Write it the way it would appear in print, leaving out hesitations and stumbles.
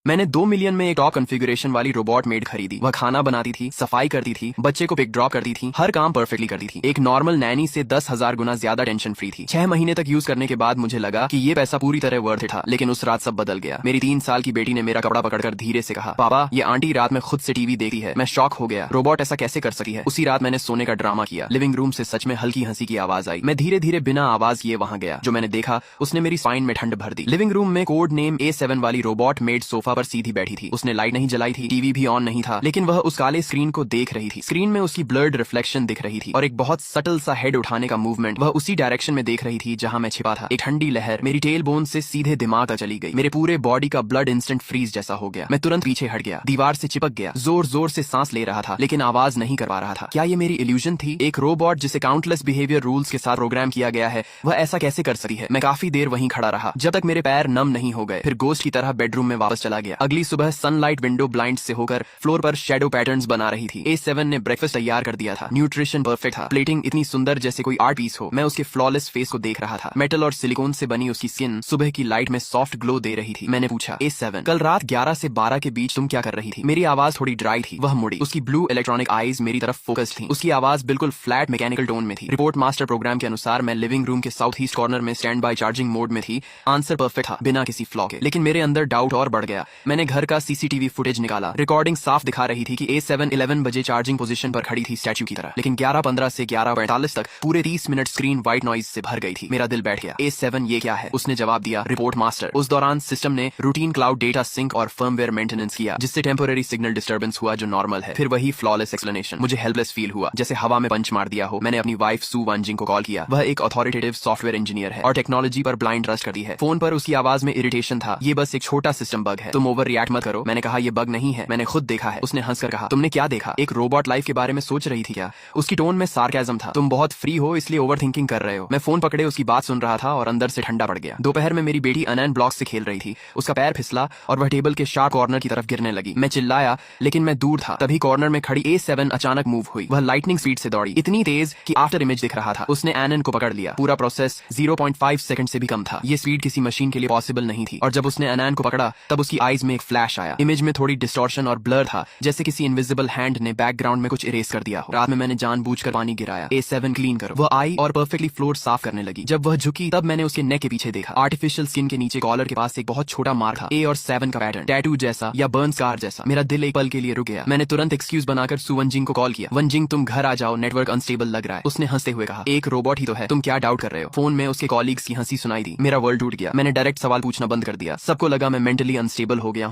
मैंने 2 मिलियन में एक टॉप कॉन्फ़िगरेशन वाली रोबोट मेड खरीदी। वह खाना बनाती थी, सफाई करती थी, बच्चे को पिक ड्रॉप करती थी, हर काम परफेक्टली करती थी। एक नॉर्मल नैनी से 10,000 गुना ज्यादा टेंशन फ्री थी। 6 महीने तक यूज करने के बाद मुझे लगा कि ये पैसा पूरी तरह वर्थ था, लेकिन उस रात सब बदल गया। मेरी 3 साल की बेटी ने मेरा कपड़ा पकड़कर धीरे से कहा, पापा ये आंटी रात में खुद से टीवी देखती है। मैं शॉक हो गया, रोबोट ऐसा कैसे कर सकती है। उसी रात मैंने सोने का ड्रामा किया। लिविंग रूम से सच में हल्की हंसी की आवाज आई। मैं धीरे धीरे बिना आवाज किए वहां गया। जो मैंने देखा उसने मेरी स्पाइन में ठंड भर दी। लिविंग रूम में कोड नेम A7 वाली रोबोट मेड सोफा पर सीधी बैठी थी। उसने लाइट नहीं जलाई थी, टीवी भी ऑन नहीं था, लेकिन वह उस काले स्क्रीन को देख रही थी। स्क्रीन में उसकी ब्लर्ड रिफ्लेक्शन दिख रही थी और एक बहुत सटल सा हेड उठाने का मूवमेंट। वह उसी डायरेक्शन में देख रही थी जहां मैं छिपा था। एक ठंडी लहर मेरी टेल बोन से सीधे दिमाग तक चली गई। मेरे पूरे बॉडी का ब्लड इंस्टेंट फ्रीज जैसा हो गया। मैं तुरंत पीछे हट गया, दीवार से चिपक गया, जोर जोर से सांस ले रहा था, लेकिन आवाज नहीं कर पा रहा था। क्या ये मेरी इल्यूजन थी? एक रोबोट जिसे काउंटलेस बिहेवियर रूल्स के साथ प्रोग्राम किया गया है, वह ऐसा कैसे कर सकती है? मैं काफी देर वहीं खड़ा रहा जब तक मेरे पैर नम नहीं हो गए। फिर गोस्ट की तरह बेडरूम में वापस चला गया। अगली सुबह सनलाइट विंडो ब्लाइंड से होकर फ्लोर पर शेडो पैटर्न्स बना रही थी। A7 ने ब्रेकफास्ट तैयार कर दिया था। न्यूट्रिशन परफेक्ट था, प्लेटिंग इतनी सुंदर जैसे कोई आर्ट पीस हो। मैं उसके फ्लॉलेस फेस को देख रहा था। मेटल और सिलिकॉन से बनी उसकी स्किन सुबह की लाइट में सॉफ्ट ग्लो दे रही थी। मैंने पूछा, A7 कल रात 11 से 12 के बीच तुम क्या कर रही थी? मेरी आवाज थोड़ी ड्राई थी। वह मुड़ी, उसकी ब्लू इलेक्ट्रॉनिक आईज मेरी तरफ फोकस थी। उसकी आवाज बिल्कुल फ्लैट मैकेनिकल टोन में थी। रिपोर्ट मास्टर प्रोग्राम के अनुसार मैं लिविंग रूम के साउथ ईस्ट कॉर्नर में स्टैंड बाय चार्जिंग मोड में थी। आंसर परफेक्ट था, बिना किसी फ्लॉ के। लेकिन मेरे अंदर डाउट और बढ़ गया। मैंने घर का CCTV फुटेज निकाला। रिकॉर्डिंग साफ दिखा रही थी कि A7 11 बजे चार्जिंग पोजीशन पर खड़ी थी स्टैच्यू की तरह, लेकिन 11:15 से 11:45 तक पूरे 30 मिनट स्क्रीन व्हाइट नॉइज से भर गई थी। मेरा दिल बैठ गया। A7 ये क्या है? उसने जवाब दिया, रिपोर्ट मास्टर। उस दौरान सिस्टम ने रूटीन क्लाउड डेटा सिंक और फर्मवेयर मेंटेनेंस किया, जिससे टेम्पोररी सिग्नल डिस्टर्बेंस हुआ जो नॉर्मल है। फिर वही फ्लॉलेस एक्सप्लेनेशन। मुझे हेल्पलेस फील हुआ, जैसे हवा में पंच मार दिया हो। मैंने अपनी वाइफ सू वांजिंग को कॉल किया। वह एक अथॉरिटेटिव सॉफ्टवेयर इंजीनियर है और टेक्नोलॉजी पर ब्लाइंड ट्रस्ट करती है। फोन पर उसकी आवाज में इरिटेशन था, ये बस एक छोटा सिस्टम बग है, तुम ओवर रिएक्ट मत करो। मैंने कहा, ये बग नहीं है, मैंने खुद देखा है। उसने हंसकर कहा, तुमने क्या देखा? एक रोबोट लाइफ के बारे में सोच रही थी क्या? उसकी टोन में सार्केज्म था। तुम बहुत फ्री हो इसलिए ओवर थिंकिंग कर रहे हो। मैं फोन पकड़े उसकी बात सुन रहा था और अंदर से ठंडा पड़ गया। दोपहर में मेरी बेटी अनैन ब्लॉक से खेल रही थी। उसका पैर फिसला और वह टेबल के शार्प कॉर्नर की तरफ गिरने लगी। मैं चिल्लाया, लेकिन मैं दूर था। तभी कॉर्नर में खड़ी A7 अचानक मूव हुई। वह लाइटनिंग स्पीड से दौड़ी, इतनी तेज कि आफ्टर इमेज दिख रहा था। उसने एनन को पकड़ लिया। पूरा प्रोसेस 0.5 सेकंड से भी कम था। ये स्पीड किसी मशीन के लिए पॉसिबल नहीं थी। और जब उसने एनन को पकड़ा तब उसकी आईज में एक फ्लैश आया। इमेज में थोड़ी डिस्टॉर्शन और ब्लर था, जैसे किसी इनविजिबल हैंड ने बैकग्राउंड में कुछ इरेज कर दिया हो। रात में मैंने जानबूझकर पानी गिराया। A7 क्लीन करो। वह आई और परफेक्टली फ्लोर साफ करने लगी। जब वह झुकी तब मैंने उसके नेक के पीछे देखा। आर्टिफिशियल स्किन के नीचे कॉलर के पास एक बहुत छोटा मार्क था, A और 7 का पैटर्न, टैटू जैसा या बर्न स्कार जैसा। मेरा दिल एक पल के लिए रुक गया। मैंने तुरंत एक्सक्यूज बनाकर सू वंजिंग को कॉल किया। वंजिंग तुम घर आ जाओ, नेटवर्क अनस्टेबल लग रहा है। उसने हंसते हुए कहा, एक रोबोट ही तो है, तुम क्या डाउट कर रहे हो? फोन में उसके कॉलीग्स की हंसी सुनाई दी। मेरा वर्ल्ड टूट गया। मैंने डायरेक्ट सवाल पूछना बंद कर दिया। सबको लगा मैं मेंटली अनस्टेबल हो गया हूँ।